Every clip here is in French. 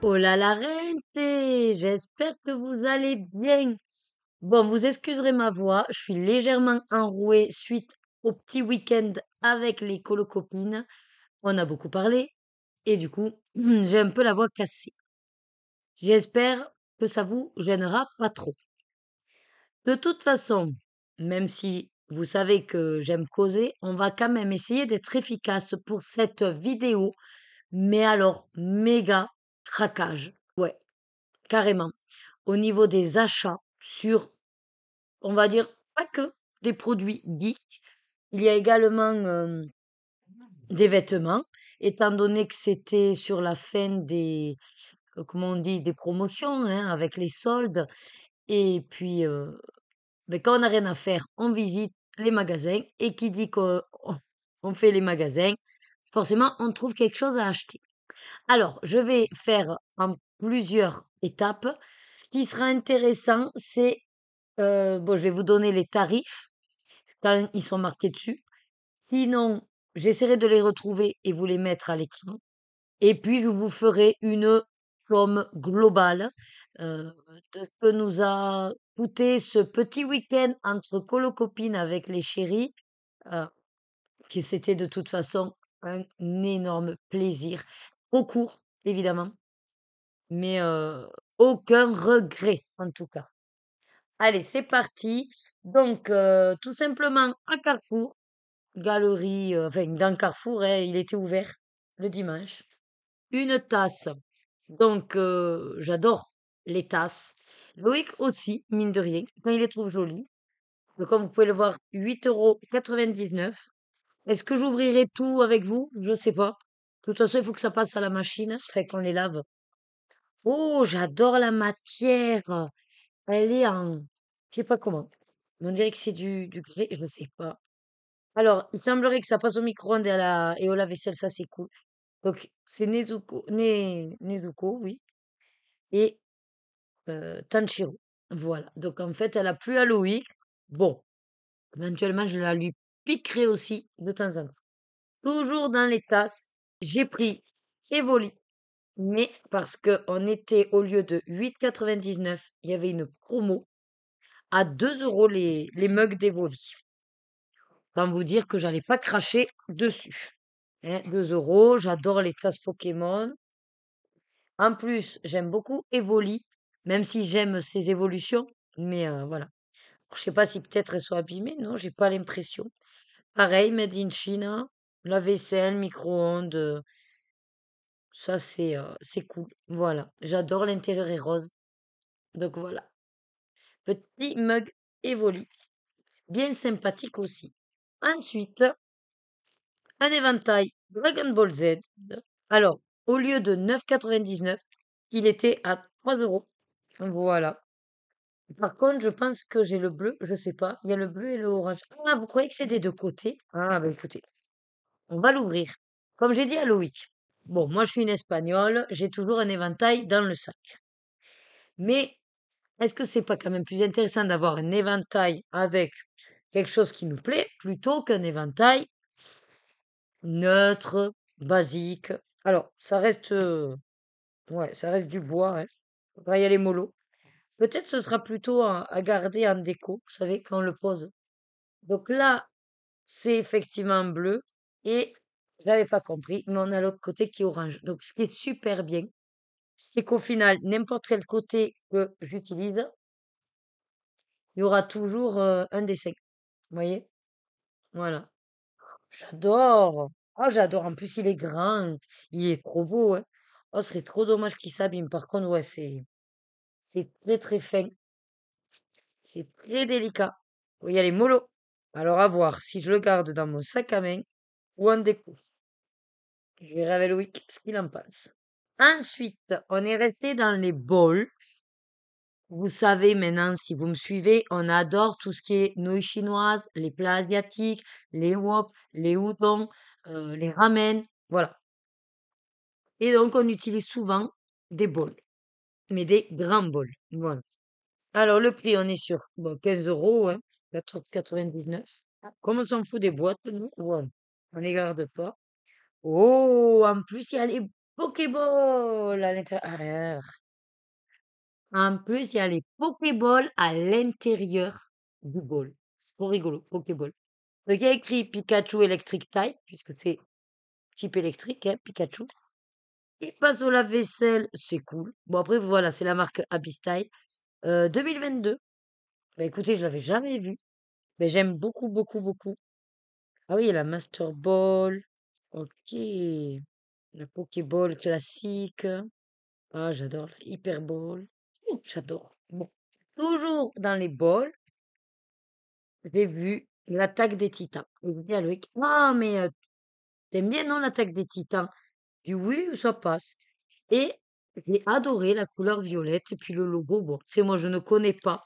Oh là la rente, j'espère que vous allez bien. Bon, vous excuserez ma voix, je suis légèrement enrouée suite au petit week-end avec les colocopines. On a beaucoup parlé et du coup, j'ai un peu la voix cassée. J'espère que ça vous gênera pas trop. De toute façon, même si vous savez que j'aime causer, on va quand même essayer d'être efficace pour cette vidéo, mais alors méga traquage. Ouais, carrément. Au niveau des achats sur, on va dire, pas que des produits geeks. Il y a également des vêtements, étant donné que c'était sur la fin des, comment on dit, des promotions, hein, avec les soldes. Et puis, ben, quand on n'a rien à faire, on visite les magasins. Et qui dit qu'on fait les magasins, forcément, on trouve quelque chose à acheter. Alors, je vais faire en plusieurs étapes. Ce qui sera intéressant, c'est bon, je vais vous donner les tarifs quand ils sont marqués dessus. Sinon, j'essaierai de les retrouver et vous les mettre à l'écran. Et puis, je vous ferai une somme globale de ce que nous a coûté ce petit week-end entre colo-copines avec les chéris, euh, qui c'était de toute façon un énorme plaisir. Trop court, évidemment, mais aucun regret en tout cas. Allez, c'est parti. Donc, tout simplement à Carrefour, galerie, enfin, dans Carrefour, hein, il était ouvert le dimanche. Une tasse. Donc, j'adore les tasses. Loïc aussi, mine de rien, quand il les trouve jolies. Donc, comme vous pouvez le voir, 8,99 €. Est-ce que j'ouvrirai tout avec vous? Je sais pas. De toute façon, il faut que ça passe à la machine, fait qu'on les lave. Oh, j'adore la matière. Elle est en, je sais pas comment. On dirait que c'est du grès, je sais pas. Alors, il semblerait que ça passe au micro-ondes et au lave-vaisselle, ça c'est cool. Donc, c'est Nezuko, oui, et Tanjiro. Voilà. Donc, en fait, elle a plu à Loïc. Bon, éventuellement, je la lui piquerai aussi de temps en temps. Toujours dans les tasses, j'ai pris Evoli, mais parce que on était au lieu de 8,99, il y avait une promo à 2 € les mugs d'Evoli. Autant vous dire que j'allais pas cracher dessus. Hein, 2 €, j'adore les tasses Pokémon. En plus, j'aime beaucoup Evoli, même si j'aime ses évolutions. Mais voilà. Je sais pas si peut-être elles sont abîmées, non, j'ai pas l'impression. Pareil, Made in China, la vaisselle, micro-ondes, ça c'est cool. Voilà. J'adore l'intérieur est rose. Donc voilà. Petit mug Evoli. Bien sympathique aussi. Ensuite, un éventail Dragon Ball Z. Alors, au lieu de 9,99, il était à 3 €. Voilà. Par contre, je pense que j'ai le bleu, je sais pas. Il y a le bleu et le orange. Ah, vous croyez que c'est des deux côtés? Ah, ben écoutez, on va l'ouvrir. Comme j'ai dit à Loïc. Bon, moi je suis une espagnole, j'ai toujours un éventail dans le sac. Mais est-ce que c'est pas quand même plus intéressant d'avoir un éventail avec quelque chose qui nous plaît plutôt qu'un éventail neutre, basique? Alors, ça reste, ouais, ça reste du bois, hein. Faudra y aller mollo. Peut-être ce sera plutôt à garder en déco, vous savez, quand on le pose. Donc là, c'est effectivement bleu et je l'avais pas compris, mais on a l'autre côté qui est orange. Donc ce qui est super bien, c'est qu'au final, n'importe quel côté que j'utilise, il y aura toujours un dessin. Vous voyez? Voilà. J'adore. Ah, j'adore. En plus, il est grand, il est trop beau, hein. Oh, ce serait trop dommage qu'il s'abîme. Par contre, ouais, c'est très très fin. C'est très délicat. Faut y aller mollo. Alors à voir si je le garde dans mon sac à main ou en déco. Je verrai avec Loïc ce qu'il en pense. Ensuite, on est resté dans les bols. Vous savez maintenant, si vous me suivez, on adore tout ce qui est nouilles chinoises, les plats asiatiques, les wok, les udon, les ramen, voilà. Et donc, on utilise souvent des bols, mais des grands bols. Voilà. Alors, le prix, on est sur bon, 15 €, hein, 14,99. Comme on s'en fout des boîtes, nous, voilà. On les garde pas. Oh, en plus, il y a les Pokéball à l'intérieur. En plus, il y a les Pokéballs à l'intérieur du ball. C'est trop rigolo, Pokéball. Donc, il y a écrit Pikachu Electric Type, puisque c'est type électrique, hein, Pikachu. Il passe au lave-vaisselle, c'est cool. Bon, après, voilà, c'est la marque Abistyle. 2022. Bah, écoutez, je l'avais jamais vu. Mais j'aime beaucoup, beaucoup, beaucoup. Ah oui, il y a la Master Ball. Ok. La Pokéball classique. Ah, j'adore la Hyper Ball. J'adore. Bon. Toujours dans les balls, j'ai vu l'attaque des Titans. Et je dis à Loïc, ah, mais t'aimes bien, non, l'attaque des Titans? Je dis oui, ça passe. Et j'ai adoré la couleur violette et puis le logo. Bon, après, moi, je ne connais pas.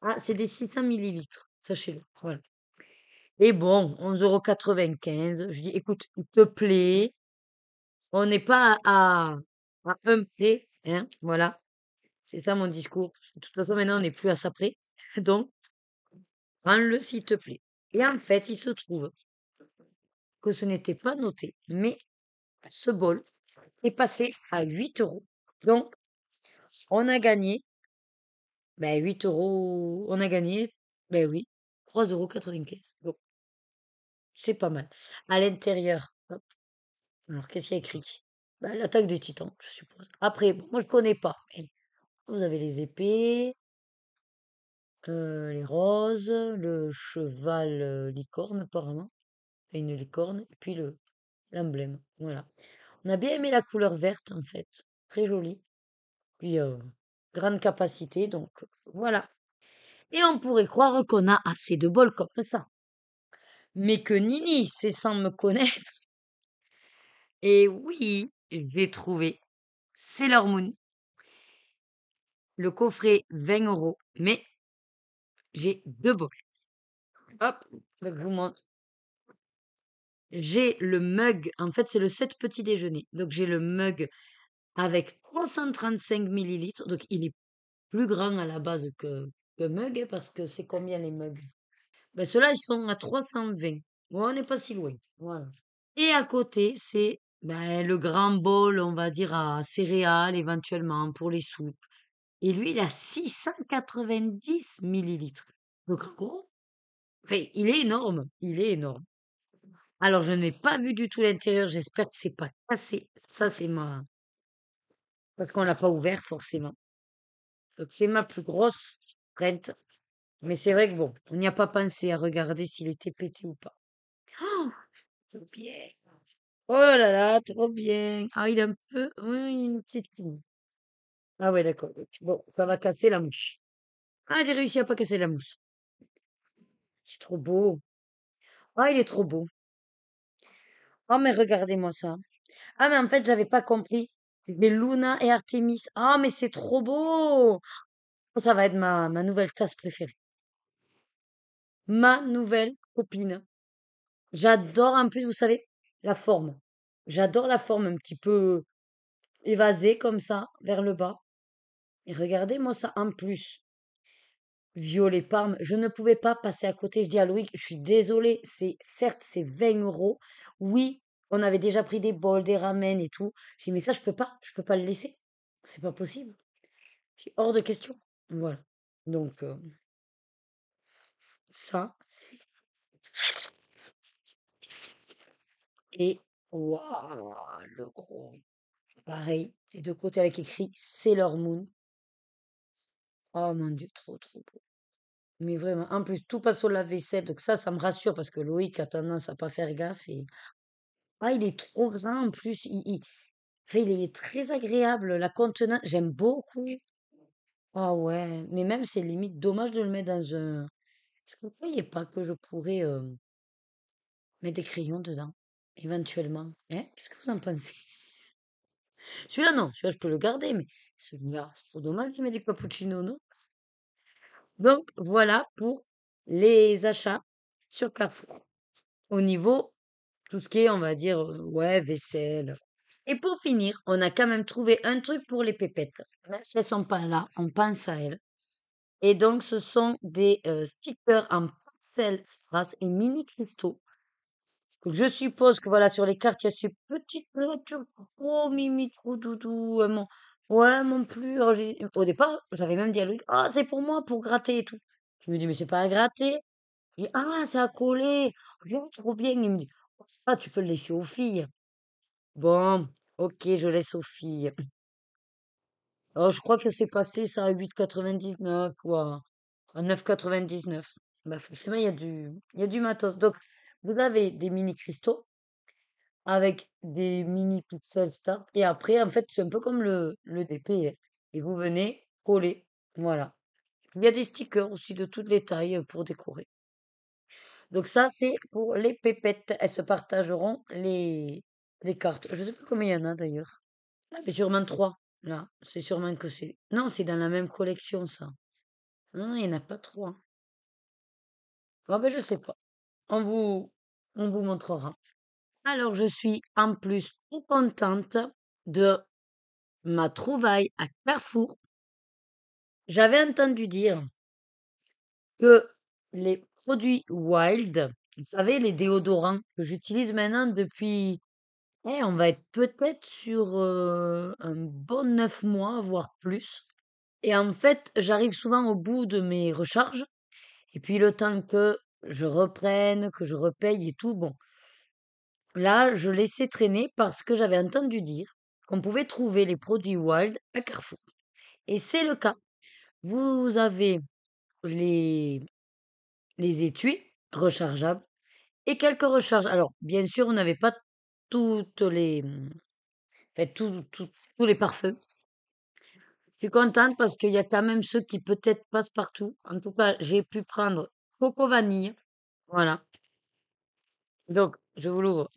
Ah, c'est des 600 millilitres, sachez-le. Voilà. Et bon, 11,95 €. Je dis, écoute, s'il te plaît, on n'est pas à un prêt, hein, voilà. C'est ça mon discours. De toute façon, maintenant, on n'est plus à ça près. Donc, prends-le s'il te plaît. Et en fait, il se trouve que ce n'était pas noté, mais ce bol est passé à 8 €. Donc, on a gagné, ben 8 €, on a gagné, ben oui, 3,95 €. Donc, c'est pas mal. À l'intérieur, hop, alors qu'est-ce qu'il y a écrit? Ben, l'attaque des titans, je suppose. Après, bon, moi je connais pas. Mais vous avez les épées, les roses, le cheval licorne apparemment, et une licorne, et puis l'emblème. Voilà. On a bien aimé la couleur verte en fait, très jolie. Puis grande capacité, donc voilà. Et on pourrait croire qu'on a assez de bol comme ça. Mais que Nini, c'est sans me connaître. Et oui, j'ai trouvé Sailor Moon, le coffret 20 €, mais j'ai deux bols. Hop, je vous montre. J'ai le mug, en fait c'est le set petit déjeuner. Donc j'ai le mug avec 335 millilitres. Donc il est plus grand à la base que mug, hein, parce que c'est combien les mugs? Ben ceux-là, ils sont à 320. Ouais, on n'est pas si loin. Voilà. Et à côté, c'est ben, le grand bol, on va dire, à céréales éventuellement pour les soupes. Et lui, il a 690 millilitres. Donc en gros, enfin, il est énorme. Il est énorme. Alors, je n'ai pas vu du tout l'intérieur. J'espère que c'est pas cassé. Ça, c'est ma... Parce qu'on l'a pas ouvert, forcément. Donc, c'est ma plus grosse crainte. Mais c'est vrai que bon, on n'y a pas pensé à regarder s'il était pété ou pas. Oh, trop bien. Oh là là, trop bien. Ah, il est un peu... Oui, une petite toux. Ah ouais, d'accord. Ok. Bon, ça va casser la mouche. Ah, j'ai réussi à pas casser la mouche. C'est trop beau. Ah, il est trop beau. Oh, mais regardez-moi ça. Ah, mais en fait, j'avais pas compris. Mais Luna et Artemis. Ah, mais c'est trop beau. Oh, ça va être ma nouvelle tasse préférée. Ma nouvelle copine. J'adore en plus, vous savez, la forme. J'adore la forme un petit peu évasée comme ça, vers le bas. Et regardez-moi ça en plus. Violet Parme, je ne pouvais pas passer à côté. Je dis à Loïc, je suis désolée, c'est certes c'est 20 €. Oui, on avait déjà pris des bols, des ramen et tout. J'ai dit, mais ça, je peux pas le laisser. C'est pas possible. J'ai hors de question. Voilà. Donc, ça. Et, waouh, le gros. Pareil, des deux côtés avec écrit Sailor Moon. Oh mon Dieu, trop, trop beau. Mais vraiment, en plus, tout passe au lave-vaisselle. Donc ça me rassure parce que Loïc a tendance à pas faire gaffe. Et... Ah, il est trop grand en plus. Enfin, il est très agréable. La contenance, j'aime beaucoup. Ah ouais, mais même c'est limite dommage de le mettre dans un... Est-ce que vous voyez pas que je pourrais mettre des crayons dedans, éventuellement? Hein? Qu'est-ce que vous en pensez? Celui-là, non. Celui-là, je peux le garder, mais celui-là, c'est trop dommage qu'il met des cappuccinos, non? Donc, voilà pour les achats sur Carrefour. Au niveau, tout ce qui est, on va dire, ouais, vaisselle. Et pour finir, on a quand même trouvé un truc pour les pépettes. Même si elles sont pas là, on pense à elles. Et donc, ce sont des stickers en porcel strass et mini cristaux. Donc je suppose que voilà, sur les cartes, il y a ces petites voitures trop mimi, trop doudou. Ouais, mon plus. Alors, au départ, j'avais même dit à Loïc, ah, c'est pour moi, pour gratter et tout. Je me dis, mais c'est pas à gratter. Il dit, ah, c'est à coller. Oh, trop bien. Il me dit, oh, ça, tu peux le laisser aux filles. Bon, ok, je laisse aux filles. Oh, je crois que c'est passé ça à 8,99 ou à 9,99. Bah, forcément, il y a du matos. Donc, vous avez des mini cristaux avec des mini pixels start. Et après, en fait, c'est un peu comme le DP, hein. Et vous venez coller. Voilà. Il y a des stickers aussi de toutes les tailles pour décorer. Donc ça, c'est pour les pépettes. Elles se partageront les cartes. Je sais plus combien il y en a d'ailleurs. Ah, mais sûrement trois. Là, c'est sûrement que c'est. Non, c'est dans la même collection, ça. Non, non, il n'y en a pas trois. Ah ben, je sais pas. On vous montrera. Alors, je suis en plus trop contente de ma trouvaille à Carrefour. J'avais entendu dire que les produits Wild, vous savez, les déodorants que j'utilise maintenant depuis, on va être peut-être sur un bon 9 mois, voire plus. Et en fait, j'arrive souvent au bout de mes recharges. Et puis le temps que je reprenne, que je repaye et tout, bon, là, je laissais traîner parce que j'avais entendu dire qu'on pouvait trouver les produits Wild à Carrefour. Et c'est le cas. Vous avez les, les étuis rechargeables et quelques recharges. Alors, bien sûr, on n'avait pas toutes les, fait, tous les parfums. Je suis contente parce qu'il y a quand même ceux qui peut-être passent partout. En tout cas, j'ai pu prendre Coco Vanille. Voilà. Donc, je vous l'ouvre.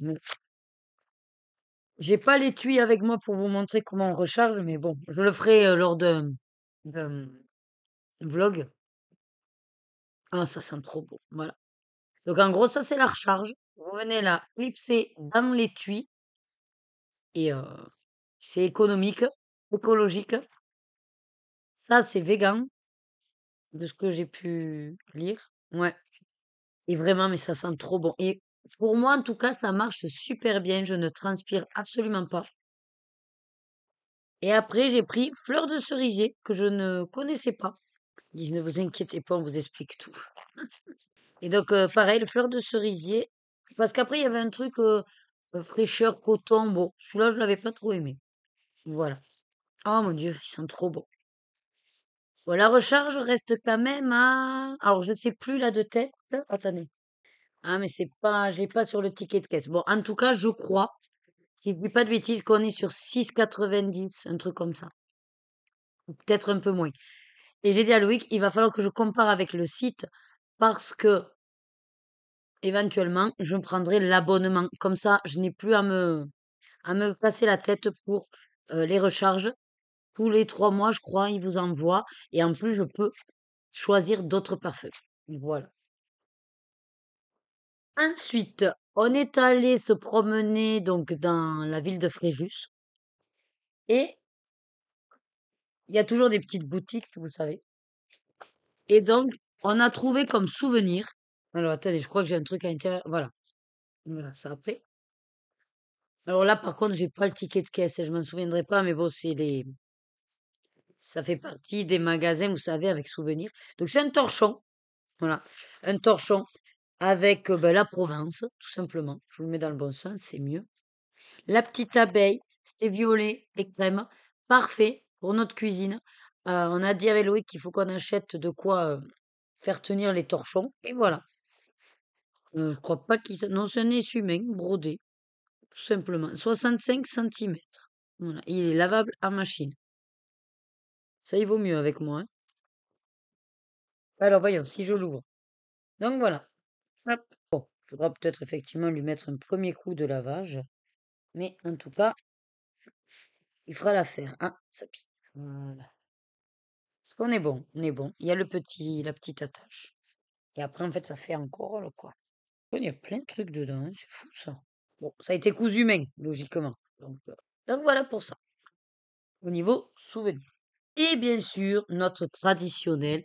J'ai pas l'étui avec moi pour vous montrer comment on recharge, mais bon, je le ferai lors de vlog. Ah, ça sent trop bon. Voilà. Donc, en gros, ça, c'est la recharge. Vous venez là, clipser dans l'étui et c'est économique, écologique. Ça, c'est vegan, de ce que j'ai pu lire. Ouais. Et vraiment, mais ça sent trop bon. Et pour moi, en tout cas, ça marche super bien. Je ne transpire absolument pas. Et après, j'ai pris fleur de cerisier que je ne connaissais pas. Ils disent, ne vous inquiétez pas, on vous explique tout. Et donc, pareil, le fleur de cerisier. Parce qu'après, il y avait un truc fraîcheur, coton. Bon, celui-là, je l'avais pas trop aimé. Voilà. Oh mon Dieu, ils sont trop bons. Bon, la recharge reste quand même à. Alors, je ne sais plus là de tête. Attendez. Ah, mais c'est pas. J'ai pas sur le ticket de caisse. Bon, en tout cas, je crois, si je dis pas de bêtises, qu'on est sur 6,90, un truc comme ça. Ou peut-être un peu moins. Et j'ai dit à Loïc, il va falloir que je compare avec le site parce que éventuellement, je prendrai l'abonnement. Comme ça, je n'ai plus à me casser la tête pour les recharges. Tous les 3 mois, je crois, ils vous envoient. Et en plus, je peux choisir d'autres parfums. Voilà. Ensuite, on est allé se promener donc dans la ville de Fréjus. Et il y a toujours des petites boutiques, vous savez. Et donc, on a trouvé comme souvenir. Alors, attendez, je crois que j'ai un truc à l'intérieur. Voilà. Voilà, ça après. Alors là, par contre, j'ai pas le ticket de caisse, je m'en souviendrai pas, mais bon, ça fait partie des magasins, vous savez, avec souvenirs. Donc c'est un torchon, voilà, un torchon avec ben, la Provence, tout simplement. Je vous le mets dans le bon sens, c'est mieux. La petite abeille, c'était violet et crème, parfait pour notre cuisine. On a dit avec Loïc qu'il faut qu'on achète de quoi faire tenir les torchons, et voilà. Je crois pas qu'il... Non, c'est un essuie-main brodé, tout simplement. 65 centimètres. Voilà. Il est lavable à machine. Ça y vaut mieux avec moi, hein. Alors voyons, si je l'ouvre. Donc voilà. Hop. Bon, il faudra peut-être effectivement lui mettre un premier coup de lavage. Mais en tout cas, il fera l'affaire. Ah, ça pique. Voilà. Parce qu'on est bon, on est bon. Il y a la petite attache. Et après, en fait, ça fait un corolle, quoi. Il y a plein de trucs dedans, hein, c'est fou ça. Bon, ça a été cousu main, logiquement. Donc voilà pour ça, au niveau souvenir. Et bien sûr, notre traditionnel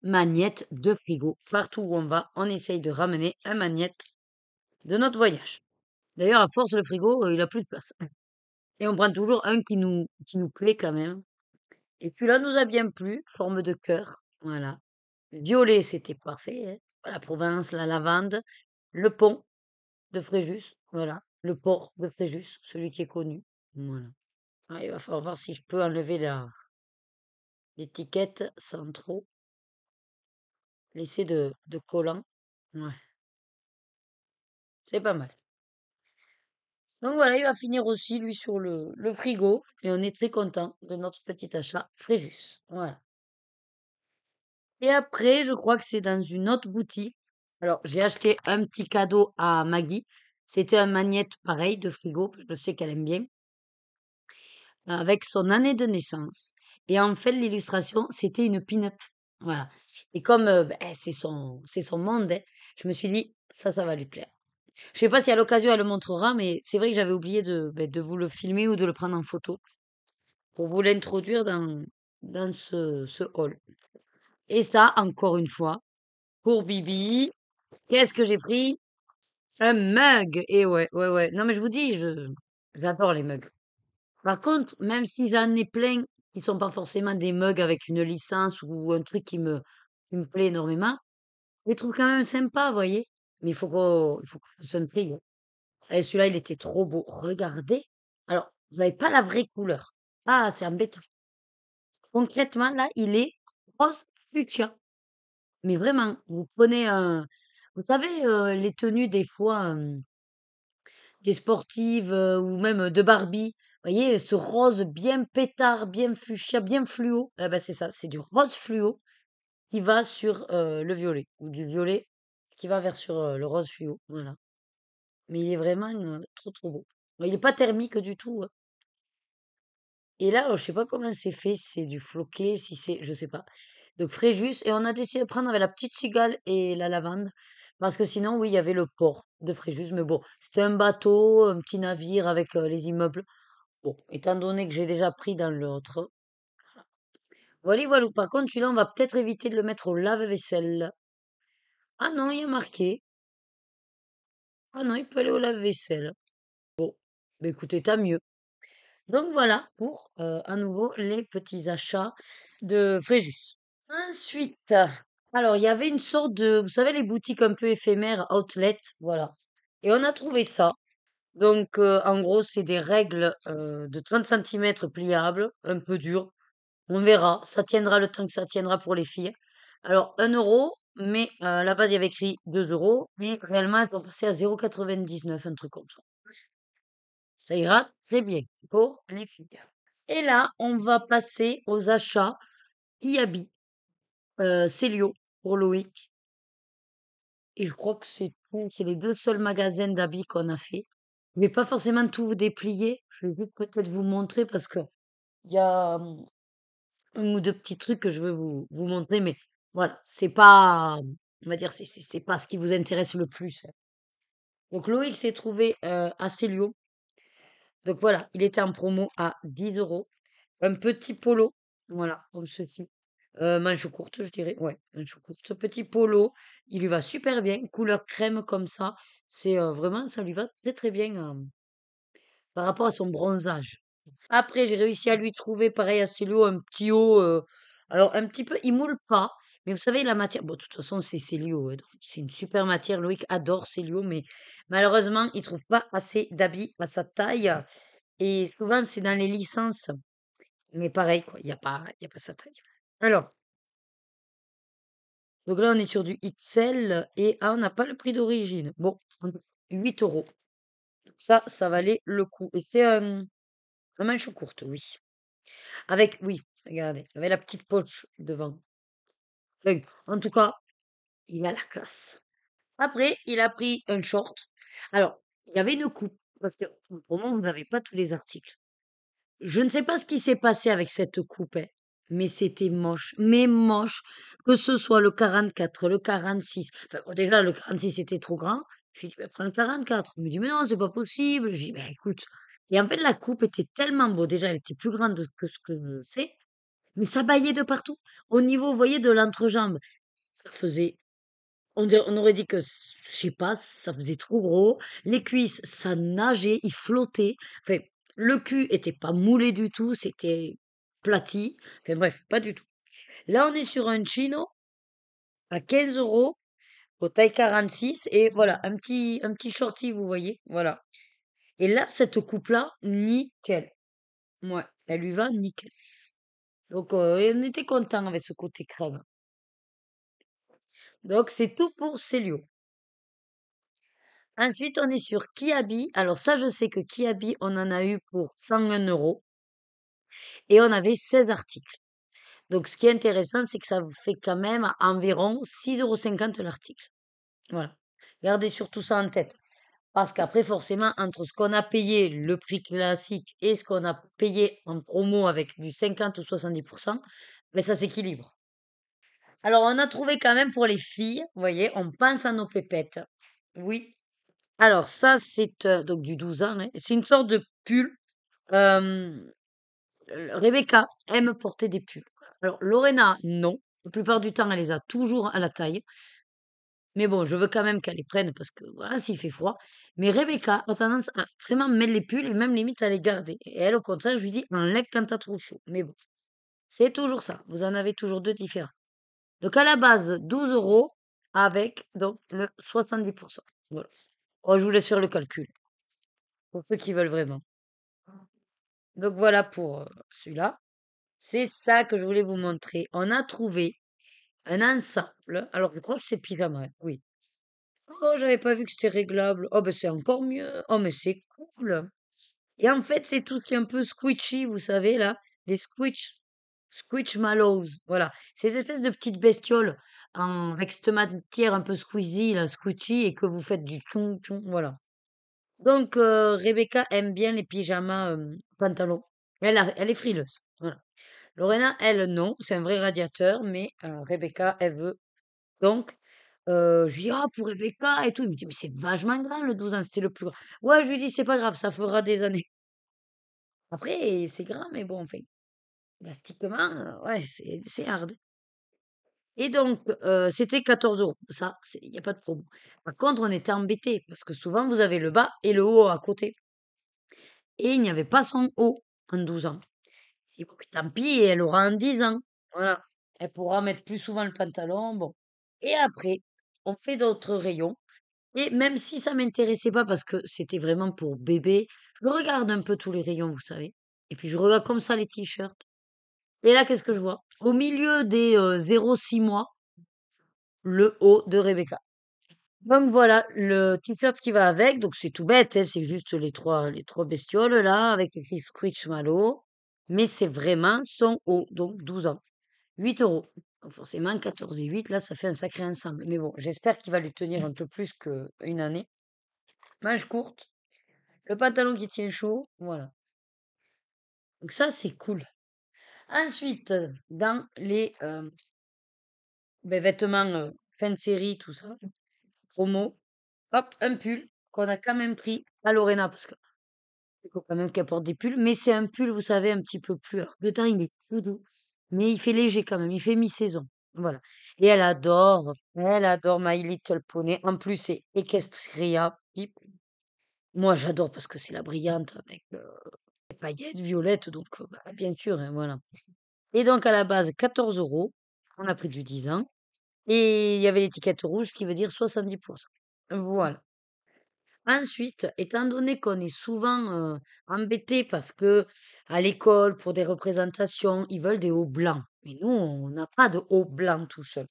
magnette de frigo. Partout où on va, on essaye de ramener un magnette de notre voyage. D'ailleurs, à force, le frigo, il a plus de place. Et on prend toujours un qui nous plaît quand même. Et celui-là nous a bien plu, forme de cœur, voilà. Violet, c'était parfait, hein. La Provence, la lavande, le pont de Fréjus, voilà. Le port de Fréjus, celui qui est connu. Voilà. Ah, il va falloir voir si je peux enlever l'étiquette sans trop laisser de collant. Ouais, c'est pas mal. Donc voilà, il va finir aussi, lui, sur le frigo. Et on est très content de notre petit achat Fréjus. Voilà. Et après, je crois que c'est dans une autre boutique. Alors, j'ai acheté un petit cadeau à Maggie. C'était un magnète pareil de frigo, je sais qu'elle aime bien, avec son année de naissance. Et en fait, l'illustration, c'était une pin-up. Voilà. Et comme c'est son monde, hein, je me suis dit, ça va lui plaire. Je sais pas si à l'occasion elle le montrera, mais c'est vrai que j'avais oublié de vous le filmer ou de le prendre en photo pour vous l'introduire dans ce haul. Et ça, encore une fois, pour Bibi, qu'est-ce que j'ai pris? Un mug! Et ouais, ouais, ouais. Non, mais je vous dis, j'adore les mugs. Par contre, même si j'en ai plein qui sont pas forcément des mugs avec une licence ou un truc qui me plaît énormément, je les trouve quand même sympas, vous voyez? Mais il faut qu'on fasse un tri, hein. Et celui-là, il était trop beau. Regardez. Alors, vous n'avez pas la vraie couleur. Ah, c'est embêtant. Concrètement, là, il est rose fuchsia. Mais vraiment, vous prenez un. Vous savez, les tenues des fois des sportives ou même de Barbie, vous voyez, ce rose bien pétard, bien fuchsia, bien fluo. Eh ben, c'est ça, c'est du rose fluo qui va sur le violet ou du violet qui va vers sur le rose fluo. Voilà. Mais il est vraiment trop trop beau. Il n'est pas thermique du tout, hein. Et là, je sais pas comment c'est fait, si c'est du floqué, si c'est, je sais pas. Donc Fréjus, et on a décidé de prendre avec la petite cigale et la lavande, parce que sinon, oui, il y avait le port de Fréjus, mais bon, c'était un bateau, un petit navire avec les immeubles. Bon, étant donné que j'ai déjà pris dans l'autre, voilà, voilà. Par contre, celui-là, on va peut-être éviter de le mettre au lave-vaisselle. Ah non, il y a marqué. Ah non, il peut aller au lave-vaisselle. Mais écoutez, tant mieux. Donc voilà pour, à nouveau, les petits achats de Fréjus. Ensuite, alors il y avait une sorte de, vous savez, les boutiques un peu éphémères, outlet, voilà. Et on a trouvé ça. Donc, en gros, c'est des règles de 30 centimètres pliables, un peu dures. On verra, ça tiendra le temps que ça tiendra pour les filles. Alors, 1 euro, mais à la base, il y avait écrit 2 euros, mais réellement, elles sont passées à 0,99, un truc comme ça. Ça ira très bien pour les filles. Et là, on va passer aux achats Kiabi, Célio pour Loïc. Et je crois que c'est tout. C'est les deux seuls magasins d'habits qu'on a fait. Je vais pas forcément tout vous déplier. Je vais juste peut-être vous montrer parce que il y a un ou deux petits trucs que je veux vous montrer. Mais voilà, c'est pas, on va dire, c'est pas ce qui vous intéresse le plus, hein. Donc Loïc s'est trouvé à Célio. Donc voilà, il était en promo à 10 euros. Un petit polo, voilà, comme ceci. Manche courte, je dirais. Ouais, manche courte. Petit polo, il lui va super bien. Couleur crème comme ça. C'est vraiment, ça lui va très très bien par rapport à son bronzage. Après, j'ai réussi à lui trouver, pareil à Célio, un petit haut. Alors, un petit peu, il moule pas. Mais vous savez, la matière. Bon, de toute façon, c'est Célio, hein, donc c'est une super matière. Loïc adore Célio, mais malheureusement, il trouve pas assez d'habits à sa taille. Et souvent, c'est dans les licences. Mais pareil, quoi, il y a pas sa taille. Alors, donc là, on est sur du XL et ah, on n'a pas le prix d'origine. Bon, 8 euros. Ça valait le coup. Et c'est un manche courte, oui. Avec, oui, regardez, avec la petite poche devant. Enfin, en tout cas, il a la classe. Après, il a pris un short. Alors, il y avait une coupe, parce que pour moi, vous n'avez pas tous les articles. Je ne sais pas ce qui s'est passé avec cette coupe, hein, mais c'était moche, mais moche. Que ce soit le 44, le 46. Enfin, bon, déjà, le 46 était trop grand. Je lui ai dit, bah, prends le 44. Il me dit, mais non, c'est pas possible. J'ai dit, bah, écoute. Et en fait, la coupe était tellement beau. Déjà, elle était plus grande que ce que je sais, mais ça baillait de partout. Au niveau, vous voyez, de l'entrejambe, ça faisait. On aurait dit que, je sais pas, ça faisait trop gros. Les cuisses, ça nageait, il flottait. Enfin, le cul était pas moulé du tout, c'était plati. Enfin bref, pas du tout. Là, on est sur un chino à 15 euros, au taille 46, et voilà, un petit shorty, vous voyez, voilà. Et là, cette coupe-là, nickel. Ouais, elle lui va nickel. Donc, on était content avec ce côté crème. Donc, c'est tout pour Célio. Ensuite, on est sur Kiabi. Alors ça, je sais que Kiabi, on en a eu pour 101 euros et on avait 16 articles. Donc, ce qui est intéressant, c'est que ça vous fait quand même environ 6,50 € l'article. Voilà. Gardez surtout ça en tête. Parce qu'après, forcément, entre ce qu'on a payé, le prix classique, et ce qu'on a payé en promo avec du 50 ou 70%, mais ça s'équilibre. Alors, on a trouvé quand même pour les filles, vous voyez, on pense à nos pépettes. Oui. Alors, ça, c'est donc du 12 ans, hein. C'est une sorte de pull. euh, Rebecca aime porter des pulls. Alors, Lorena, non. La plupart du temps, elle les a toujours à la taille. Mais bon, je veux quand même qu'elle les prenne parce que voilà, s'il fait froid. Mais Rebecca a tendance à vraiment mettre les pulls et même limite à les garder. Et elle, au contraire, je lui dis, enlève quand t'as trop chaud. Mais bon, c'est toujours ça. Vous en avez toujours deux différents. Donc, à la base, 12 euros avec donc le 70%. Voilà. Oh, je vous laisse faire le calcul pour ceux qui veulent vraiment. Donc, voilà pour celui-là. C'est ça que je voulais vous montrer. On a trouvé un ensemble. Alors, je crois que c'est pyjama, oui. Oh, j'avais pas vu que c'était réglable. Oh, ben c'est encore mieux. Oh, mais c'est cool. Et en fait, c'est tout ce qui est un peu squishy, vous savez, là. Les squishmallows. Voilà. C'est des espèces de petites bestioles avec cette matière un peu squeezy, là, squishy, et que vous faites du tchon tchon. Voilà. Donc, Rebecca aime bien les pyjamas pantalons. Elle est frileuse. Voilà. Lorena, elle, non. C'est un vrai radiateur, mais Rebecca, elle veut. Donc, je lui dis: «Ah, pour Rebecca et tout». Il me dit: «Mais c'est vachement grand le 12 ans, c'était le plus grand». Ouais, je lui dis: «C'est pas grave, ça fera des années». Après, c'est grand, mais bon, enfin, plastiquement, ouais, c'est hard. Et donc, c'était 14 euros. Ça, il y a pas de problème. Par contre, on était embêtés parce que souvent, vous avez le bas et le haut à côté. Et il n'y avait pas son haut en 12 ans. Si, bon, tant pis, elle aura en 10 ans. Voilà. Elle pourra mettre plus souvent le pantalon. Bon. Et après, on fait d'autres rayons. Et même si ça m'intéressait pas parce que c'était vraiment pour bébé, je regarde un peu tous les rayons, vous savez. Et puis je regarde comme ça les t-shirts. Et là, qu'est-ce que je vois? Au milieu des 0,6 mois, le haut de Rebecca. Donc voilà, le t-shirt qui va avec, donc c'est tout bête, hein, c'est juste les trois bestioles là, avec écrit Squishmallow. Mais c'est vraiment son haut, donc 12 ans. 8 euros. Donc forcément, 14 et 8 là, ça fait un sacré ensemble. Mais bon, j'espère qu'il va lui tenir un peu plus qu'une année. Manche courte. Le pantalon qui tient chaud, voilà. Donc ça, c'est cool. Ensuite, dans les vêtements fin de série, tout ça, promo, hop, un pull qu'on a quand même pris à Lorena, parce que il faut quand même qu'elle porte des pulls, mais c'est un pull, vous savez, un petit peu plus. Alors, le teint, il est tout doux, mais il fait léger quand même, il fait mi-saison. Voilà. Et elle adore My Little Pony. En plus, c'est Equestria. Moi, j'adore parce que c'est la brillante avec paillettes violettes, donc bah, bien sûr, hein, voilà. Et donc à la base, 14 euros. On a pris du 10 ans. Et il y avait l'étiquette rouge, ce qui veut dire 70%. Voilà. Ensuite, étant donné qu'on est souvent embêté parce que à l'école, pour des représentations, ils veulent des hauts blancs. Mais nous, on n'a pas de haut blanc tout seul.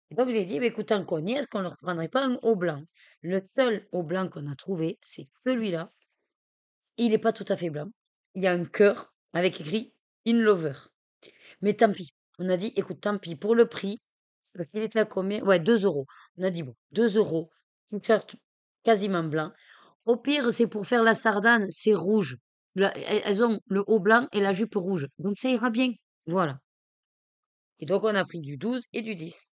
Et donc, je lui ai dit, bah, écoute, tant qu'on y est, est-ce qu'on ne leur prendrait pas un haut blanc? Le seul haut blanc qu'on a trouvé, c'est celui-là. Il n'est pas tout à fait blanc. Il y a un cœur avec écrit In Lover. Mais tant pis. On a dit, écoute, tant pis pour le prix. Parce qu'il était à combien? Ouais, 2 euros. On a dit, bon, 2 euros. T-shirt quasiment blanc. Au pire, c'est pour faire la sardane, c'est rouge. Elles ont le haut blanc et la jupe rouge. Donc ça ira bien. Voilà. Et donc on a pris du 12 et du 10.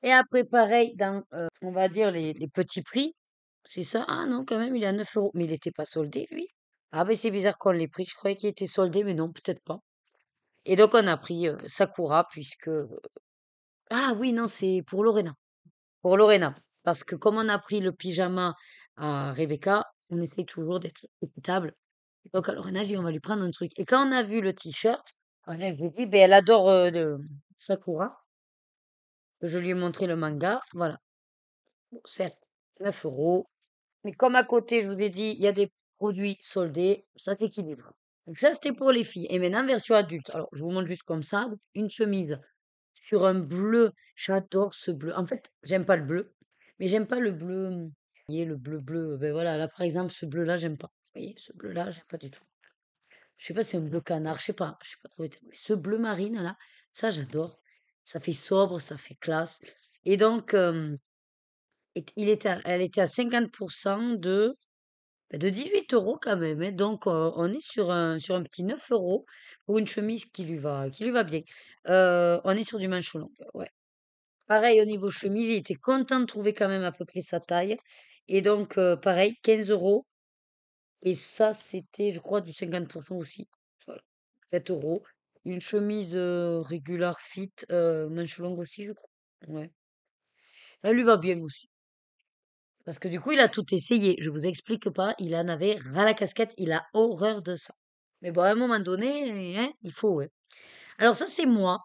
Et après, pareil, dans, on va dire, les petits prix. C'est ça? Ah non, quand même, il est à 9 euros. Mais il n'était pas soldé, lui. Ah ben c'est bizarre qu'on l'ait pris. Je croyais qu'il était soldé, mais non, peut-être pas. Et donc on a pris Sakura, puisque... Ah oui, non, c'est pour Lorena. pour Lorena. Parce que comme on a pris le pyjama à Rebecca, on essaye toujours d'être équitable. Donc à Lorena, je dis, on va lui prendre un truc. Et quand on a vu le t-shirt, elle je dit, ben, elle adore Sakura. Je lui ai montré le manga. Voilà. Bon, certes, 9 euros. Mais comme à côté, je vous ai dit, il y a des produits soldés, ça s'équilibre. Donc ça, c'était pour les filles. Et maintenant, version adulte. Alors, je vous montre juste comme ça. Donc, une chemise sur un bleu. J'adore ce bleu. En fait, j'aime pas le bleu. Mais j'aime pas le bleu. Vous voyez, le bleu bleu. Ben voilà, là, par exemple, ce bleu-là, j'aime pas. Vous voyez, ce bleu-là, j'aime pas du tout. Je sais pas si c'est un bleu canard, je sais pas. Je sais pas trop. Mais ce bleu marine, là, ça, j'adore. Ça fait sobre, ça fait classe. Et donc, elle était à 50% de 18 euros quand même, hein. Donc, on est sur un petit 9 euros pour une chemise qui lui va bien. On est sur du manche long, ouais. Pareil, au niveau chemise, il était content de trouver quand même à peu près sa taille. Et donc, pareil, 15 euros. Et ça, c'était, je crois, du 50% aussi. Voilà, 7 euros. Une chemise régular fit, manche longue aussi, je crois. Ouais. Elle lui va bien aussi. Parce que du coup, il a tout essayé. Je vous explique pas, il en avait ras la casquette, il a horreur de ça. Mais bon, à un moment donné, hein, il faut, ouais. Alors ça, c'est moi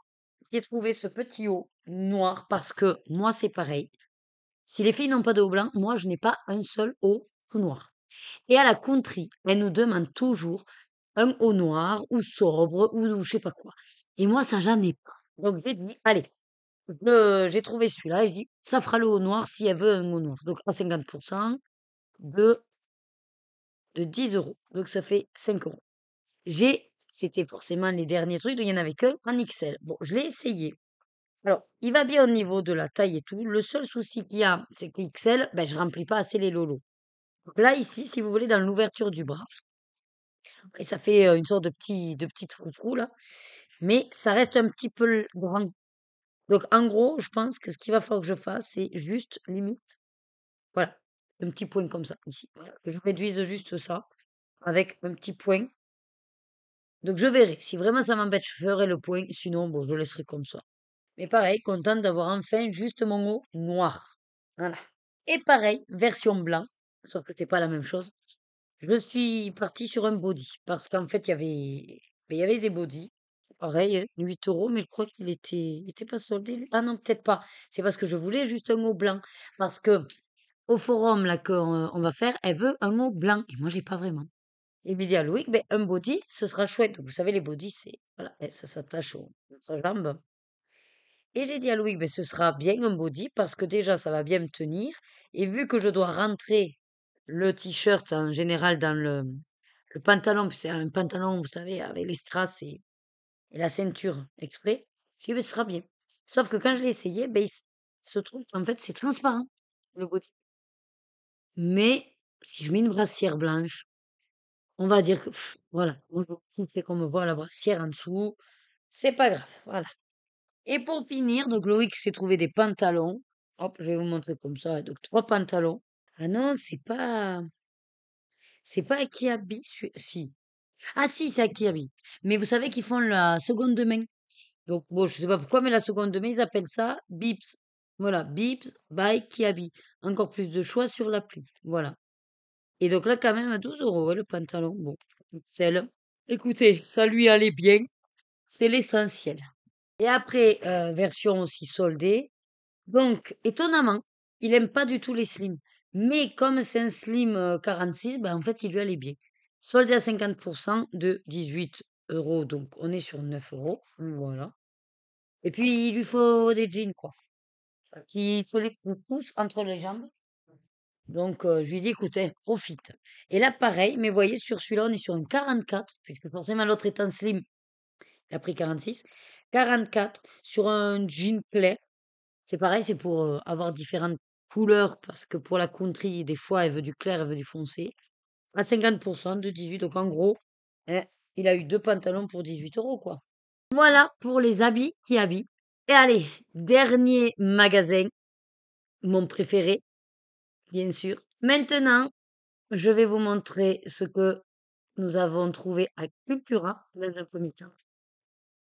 qui ai trouvé ce petit haut noir parce que moi, c'est pareil. Si les filles n'ont pas de haut blanc, moi, je n'ai pas un seul haut tout noir. Et à la country, elle nous demande toujours un haut noir ou sobre ou je sais pas quoi. Et moi, ça, j'en ai pas. Donc, j'ai dit, allez, j'ai trouvé celui-là et je dis, ça fera le haut noir si elle veut un haut noir. Donc, à 50% de de 10 euros. Donc ça fait 5 euros. C'était forcément les derniers trucs, donc il n'y en avait qu'un en XL. Bon, je l'ai essayé. Alors, il va bien au niveau de la taille et tout. Le seul souci qu'il y a, c'est que XL, ben, je remplis pas assez les lolos. Donc là, ici, si vous voulez, dans l'ouverture du bras, et ça fait une sorte de petit trou là, mais ça reste un petit peu grand. Donc, en gros, je pense que ce qu'il va falloir que je fasse, c'est juste limite, voilà, un petit point comme ça, ici. Voilà, que je réduise juste ça, avec un petit point. Donc je verrai. Si vraiment ça m'embête, je ferai le point. Sinon, bon, je laisserai comme ça. Mais pareil, contente d'avoir enfin juste mon haut noir. Voilà. Et pareil, version blanc. Sauf que c'est pas la même chose. Je suis partie sur un body. Parce qu'en fait, il y avait des bodys. Pareil, hein, 8 euros, mais je crois qu'il était pas soldé, lui. Ah non, peut-être pas. C'est parce que je voulais juste un haut blanc. Parce que au forum, là, qu'on va faire, elle veut un haut blanc. Et moi, j'ai pas vraiment. Et lui dit à Loïc, ben, un body, ce sera chouette. Donc, vous savez, les bodys, c'est, voilà, ça s'attache aux jambes. Et j'ai dit à Loïc, ben, ce sera bien un body parce que déjà, ça va bien me tenir. Et vu que je dois rentrer le t-shirt en général dans le pantalon, puis c'est un pantalon, vous savez, avec les strass et la ceinture exprès, j'ai dit, ben, ce sera bien. Sauf que quand je l'ai essayé, ben, il se trouve qu'en fait, c'est transparent, le body. Mais si je mets une brassière blanche, on va dire que, voilà, bonjour, qui fait qu'on me voit la brassière en dessous, c'est pas grave, voilà. Et pour finir, donc Loïc s'est trouvé des pantalons. Hop, je vais vous montrer comme ça. Donc 3 pantalons. Ah non, c'est pas Akihabis, si. Ah si, c'est Akihabis. Mais vous savez qu'ils font la seconde main. Donc bon, je sais pas pourquoi, mais la seconde main, ils appellent ça Bips. Voilà, Bips by Kiabi. Encore plus de choix sur l'appli. Voilà. Et donc là, quand même, à 12 euros, ouais, le pantalon. Bon, celle. Écoutez, ça lui allait bien. C'est l'essentiel. Et après, version aussi soldée. Donc, étonnamment, il aime pas du tout les slims. Mais comme c'est un slim 46, ben, en fait, il lui allait bien. Soldé à 50% de 18 euros. Donc, on est sur 9 euros. Voilà. Et puis, il lui faut des jeans, quoi. Il faut les pousse entre les jambes. Donc, je lui dis, écoute, hein, profite. Et là, pareil, mais vous voyez, sur celui-là, on est sur un 44, puisque forcément, l'autre étant slim, il a pris 46. 44 sur un jean clair. C'est pareil, c'est pour avoir différentes couleurs, parce que pour la country, des fois, elle veut du clair, elle veut du foncé. À 50% de 18, donc en gros, hein, il a eu deux pantalons pour 18 euros, quoi. Voilà pour les habits qui habillent. Et allez, dernier magasin, mon préféré, bien sûr. Maintenant, je vais vous montrer ce que nous avons trouvé à Cultura dans un premier temps.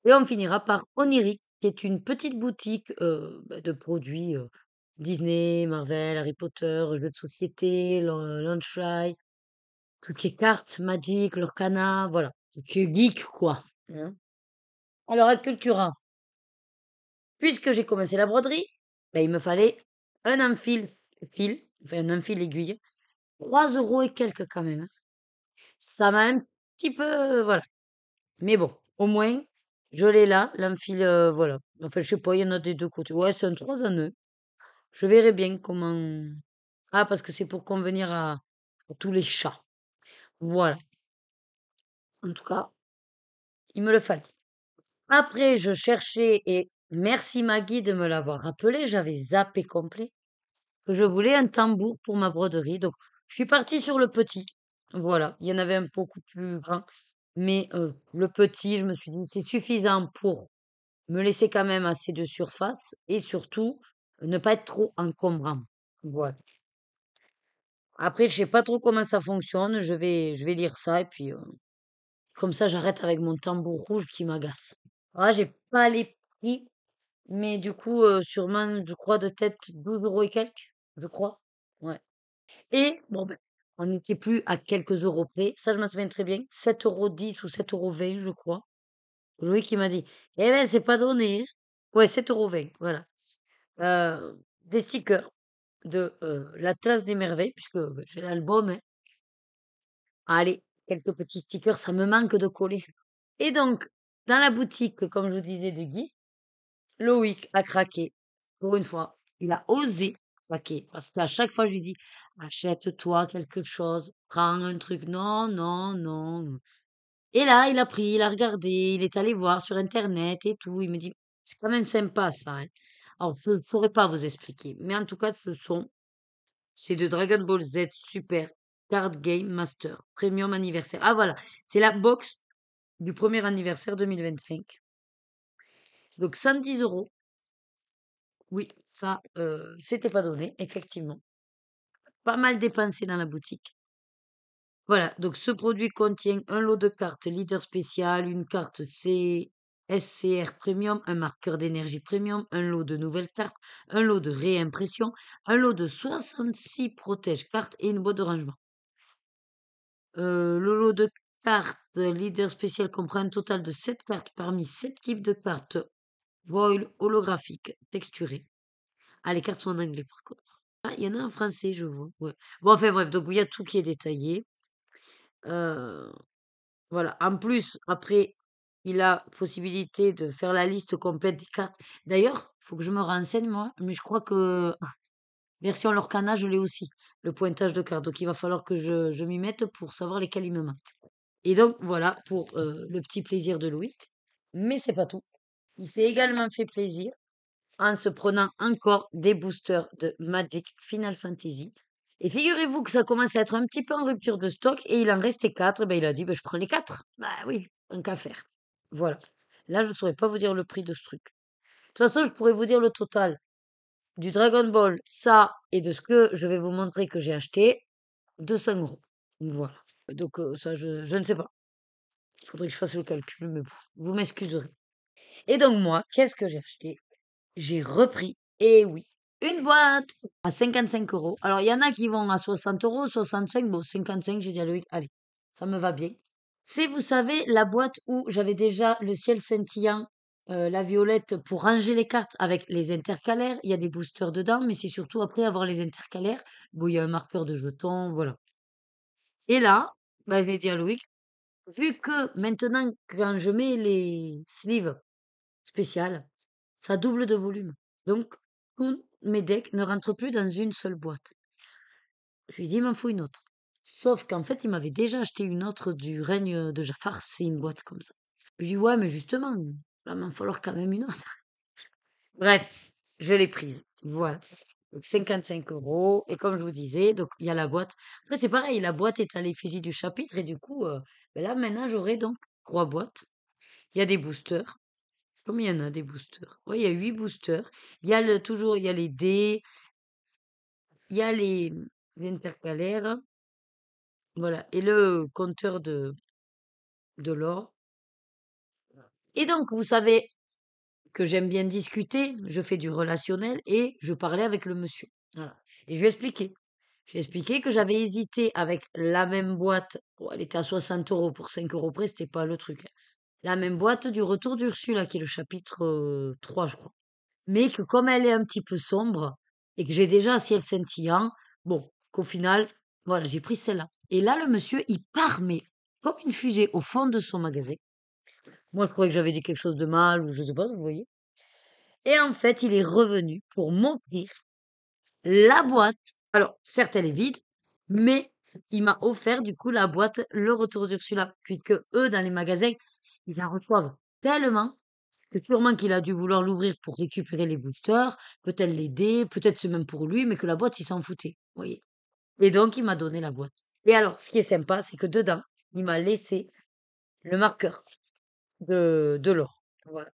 Et on finira par Oniric, qui est une petite boutique de produits Disney, Marvel, Harry Potter, jeux de société, Launchfly, tout ce qui est cartes, Magic, Lorcana, voilà. Tout ce qui est geek, quoi. Hein. Alors, à Cultura, puisque j'ai commencé la broderie, ben, il me fallait un enfin un enfil aiguille, 3 € et quelques quand même. Hein. Ça m'a un petit peu, voilà. Mais bon, au moins, je l'ai là, l'enfil, voilà. Enfin, je sais pas, il y en a des deux côtés. Ouais, c'est un 3 en 1. Je verrai bien comment. Ah, parce que c'est pour convenir à tous les chats. Voilà. En tout cas, il me le fallait. Après, je cherchais et merci Maggie de me l'avoir rappelé, j'avais zappé complet que je voulais un tambour pour ma broderie. Donc, je suis partie sur le petit. Voilà. Il y en avait un beaucoup plus grand. Mais le petit, je me suis dit, c'est suffisant pour me laisser quand même assez de surface et surtout ne pas être trop encombrant. Voilà. Après, je sais pas trop comment ça fonctionne. Je vais lire ça et puis comme ça, j'arrête avec mon tambour rouge qui m'agace. Ah, j'ai pas les prix, mais du coup, sûrement, je crois de tête 12 € et quelques, je crois. Ouais. Et bon, ben, on n'était plus à quelques euros près. Ça, je me souviens très bien. 7,10 € ou 7,20 € je crois. Louis qui m'a dit, eh ben, c'est pas donné. Hein. Ouais, 7,20 € voilà. Des stickers de l'Atlas des merveilles, puisque ben, j'ai l'album. Hein. Allez, quelques petits stickers, ça me manque de coller. Et donc, dans la boutique, comme je vous disais, de Guy, Loïc a craqué. Pour une fois, il a osé craquer. Parce qu'à chaque fois, je lui dis, achète-toi quelque chose, prends un truc. Non, non, non. Et là, il a pris, il a regardé, il est allé voir sur Internet et tout. Il me dit, c'est quand même sympa ça. Hein. Alors, je ne saurais pas vous expliquer. Mais en tout cas, c'est de Dragon Ball Z Super Card Game Master Premium Anniversaire. Ah voilà, c'est la box du premier anniversaire 2025. Donc 110 €. Oui, ça, c'était pas donné, effectivement. Pas mal dépensé dans la boutique. Voilà, donc ce produit contient un lot de cartes leader spécial, une carte SCR Premium, un marqueur d'énergie Premium, un lot de nouvelles cartes, un lot de réimpression, un lot de 66 protège cartes et une boîte de rangement. Le lot de cartes leader spécial comprend un total de 7 cartes parmi 7 types de cartes voile holographiques texturées. Ah, les cartes sont en anglais par contre. Ah, il y en a en français, je vois. Ouais. Bon, enfin bref, donc il y a tout qui est détaillé. Euh, voilà. En plus, après, il a possibilité de faire la liste complète des cartes. D'ailleurs, il faut que je me renseigne, moi, mais je crois que version Lorcana, je l'ai aussi, le pointage de cartes. Donc il va falloir que je m'y mette pour savoir lesquels il me manquent. Et donc, voilà pour le petit plaisir de Louis. Mais c'est pas tout. Il s'est également fait plaisir en se prenant encore des boosters de Magic Final Fantasy. Et figurez-vous que ça commence à être un petit peu en rupture de stock et il en restait 4. Ben, il a dit, ben, je prends les 4. Bah oui, un qu'à faire. Voilà. Là, je ne saurais pas vous dire le prix de ce truc. De toute façon, je pourrais vous dire le total du Dragon Ball, ça, et de ce que je vais vous montrer que j'ai acheté, 200 €. Voilà. Donc, ça, je ne sais pas. Il faudrait que je fasse le calcul, mais bon, vous m'excuserez. Et donc, moi, qu'est-ce que j'ai acheté? J'ai repris, et oui, une boîte à 55 €. Alors, il y en a qui vont à 60 €, 65, bon, 55, j'ai dit à Loïc, allez, ça me va bien. C'est, vous savez, la boîte où j'avais déjà le ciel scintillant, la violette pour ranger les cartes avec les intercalaires. Il y a des boosters dedans, mais c'est surtout après avoir les intercalaires. Bon, il y a un marqueur de jetons, voilà. Et là, bah, j'ai dit à Loïc, vu que maintenant, quand je mets les sleeves spéciales, ça double de volume. Donc, tous mes decks ne rentrent plus dans une seule boîte. Je lui ai dit, il m'en faut une autre. Sauf qu'en fait, il m'avait déjà acheté une autre du règne de Jafar, c'est une boîte comme ça. Je lui ai dit, ouais, mais justement, là, il va falloir quand même une autre. Bref, je l'ai prise. Voilà. Donc 55 €. Et comme je vous disais, donc il y a la boîte. Après, c'est pareil, la boîte est à l'effigie du chapitre. Et du coup, ben là, maintenant, j'aurai donc 3 boîtes. Il y a des boosters. Combien il y en a des boosters? Oui, il y a 8 boosters. Toujours, il y a les dés, il y a les intercalaires, voilà, et le compteur de l'or. Et donc, vous savez, que j'aime bien discuter, je fais du relationnel et je parlais avec le monsieur. Voilà. Et je lui ai expliqué. Je lui ai expliqué que j'avais hésité avec la même boîte. Bon, elle était à 60 euros pour 5 euros près, c'était pas le truc, hein. La même boîte du Retour d'Ursula, qui est le chapitre 3, je crois. Mais que comme elle est un petit peu sombre et que j'ai déjà un ciel scintillant, bon, qu'au final, voilà, j'ai pris celle-là. Et là, le monsieur, il part, mais comme une fusée au fond de son magasin. Moi, je croyais que j'avais dit quelque chose de mal ou je sais pas, vous voyez. Et en fait, il est revenu pour m'offrir la boîte. Alors, certes, elle est vide, mais il m'a offert du coup la boîte Le Retour d'Ursula, puisque eux, dans les magasins, ils en reçoivent tellement que sûrement qu'il a dû vouloir l'ouvrir pour récupérer les boosters, peut-être l'aider, peut-être c'est même pour lui, mais que la boîte, il s'en foutait, vous voyez. Et donc, il m'a donné la boîte. Et alors, ce qui est sympa, c'est que dedans, il m'a laissé le marqueur de l'or. Voilà.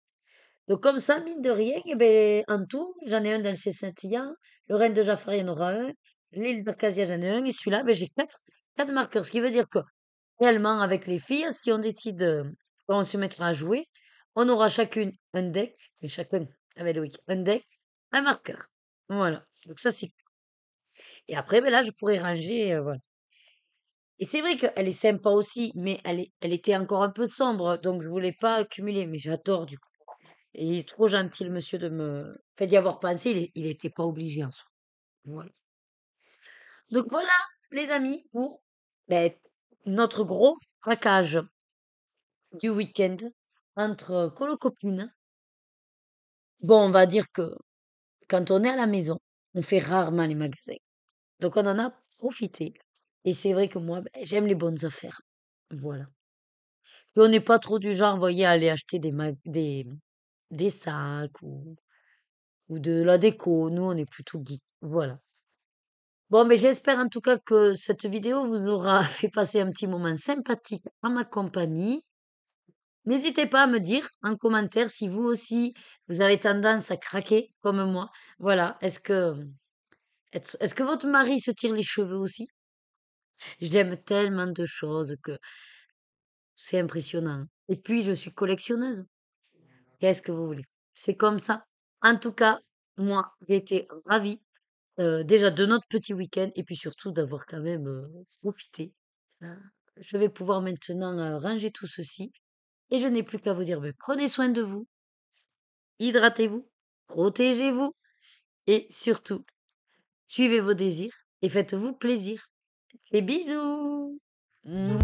Donc comme ça, mine de rien, eh ben, en tout, j'en ai un dans le Saint-Étienne, le Reine de Jafar, il y en aura un, l'île d'Arcasia, j'en ai un, et celui-là, ben, j'ai quatre marqueurs. Ce qui veut dire que, réellement, avec les filles, si on décide, on se mettra à jouer, on aura chacune un deck, et chacun avec Loïc, un deck, un marqueur. Voilà. Donc ça, c'est... Et après, ben là, je pourrais ranger, voilà. Et c'est vrai qu'elle est sympa aussi, mais elle était encore un peu sombre, donc je voulais pas accumuler, mais j'adore du coup. Et il est trop gentil, le monsieur, de me fait d'y avoir pensé, il était pas obligé en soi. Voilà. Donc voilà, les amis, pour ben, notre gros craquage du week-end entre colo-copines. Bon, on va dire que quand on est à la maison, on fait rarement les magasins. Donc on en a profité. Et c'est vrai que moi, ben, j'aime les bonnes affaires. Voilà. Et on n'est pas trop du genre, vous voyez, à aller acheter des sacs ou de la déco. Nous, on est plutôt geek. Voilà. Bon, mais j'espère en tout cas que cette vidéo vous aura fait passer un petit moment sympathique en ma compagnie. N'hésitez pas à me dire en commentaire si vous aussi, vous avez tendance à craquer comme moi. Voilà. Est-ce que votre mari se tire les cheveux aussi? J'aime tellement de choses que c'est impressionnant. Et puis, je suis collectionneuse. Qu'est-ce que vous voulez? C'est comme ça. En tout cas, moi, j'ai été ravie, déjà de notre petit week-end et puis surtout d'avoir quand même, profité. Heu, je vais pouvoir maintenant, ranger tout ceci et je n'ai plus qu'à vous dire, beh, prenez soin de vous, hydratez-vous, protégez-vous et surtout, suivez vos désirs et faites-vous plaisir. Et bisous! Mmh.